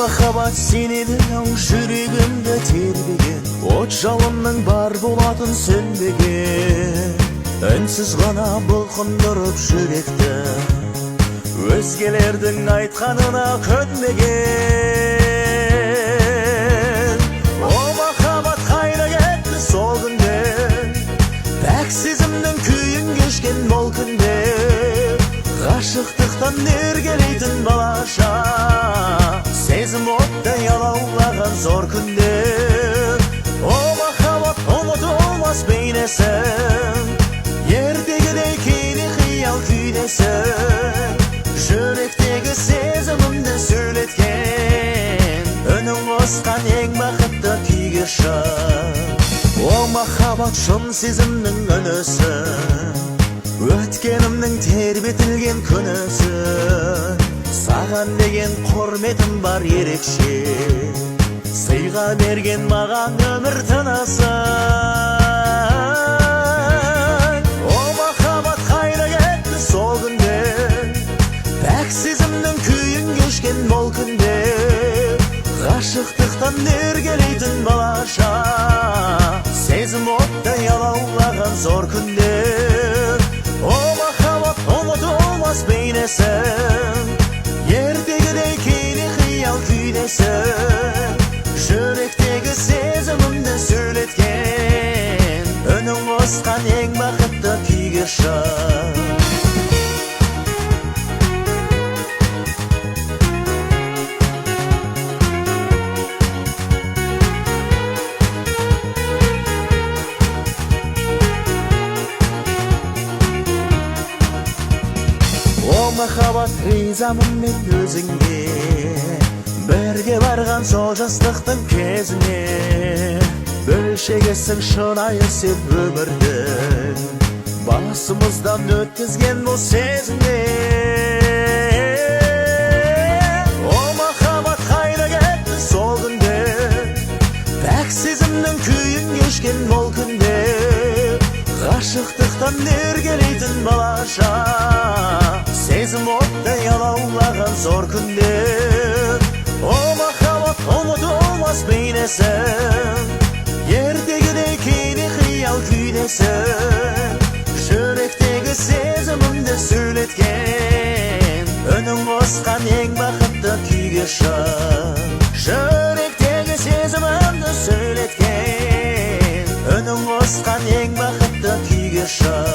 махаббат сенеді ау жүрегімді тербеген, от жалынның бар болатын сөнбеген. Үнсіз ғана бұлқындырып жүректі, өзгелердің айтқанына көнбеген. О махаббат қайда кетті сол күнде, пәк сезімнің күйін кешкен бұл күнде. Ғашықтықтан еркелейтін балаша, сезім оттай алаулаған зор күнде. О махаббат ұмытылмас бейнесің, ертегідей кейде қиял күйдесің. Жүректегі сезімімді сөйлеткен, үнің қосқан ең бақытты күйге шын. О махаббат шын сезімнің үнісің, өткенімнің тербетілген күнісің. Саған деген құрметім бар ерекше, сыйға берген маған өмір тынысың. О махаббат қайда кетті сол күнде, пәк сезімнің күйін кешкен бұл күнде. Ғашықтықтан еркелейтін балаша, сезім оттай алаулаған зор күнде. О махаббат ұмытылмас бейнесің, ертегідей кейде қиял күйдесің. Жүректегі сезімімді сөйлеткен, үнің қосқан ең бақытты күйге шын. О махаббат ризамын мен өзіңе, бірге барған сол жастықтың кезіне. Бөлшегесің шынайы сен өмірдің, басымыздан өткізген бұл сезімде. О махаббат қайда кетті сол күнде, пәк сезімнің күйін кешкен бұл күнде. Ғашықтықтан еркелейтін балаша, сезім оттай алаулаған зор күнде. О махаббат ұмытылмас бейнесің, ертегідей кейде қиял күйдесің. Жүректегі сезімімді сөйлеткен, үнің қосқан ең бақытты күйге шын. Жүректегі сезімімді сөйлеткен, үнің қосқан ең бақытты күйге шын.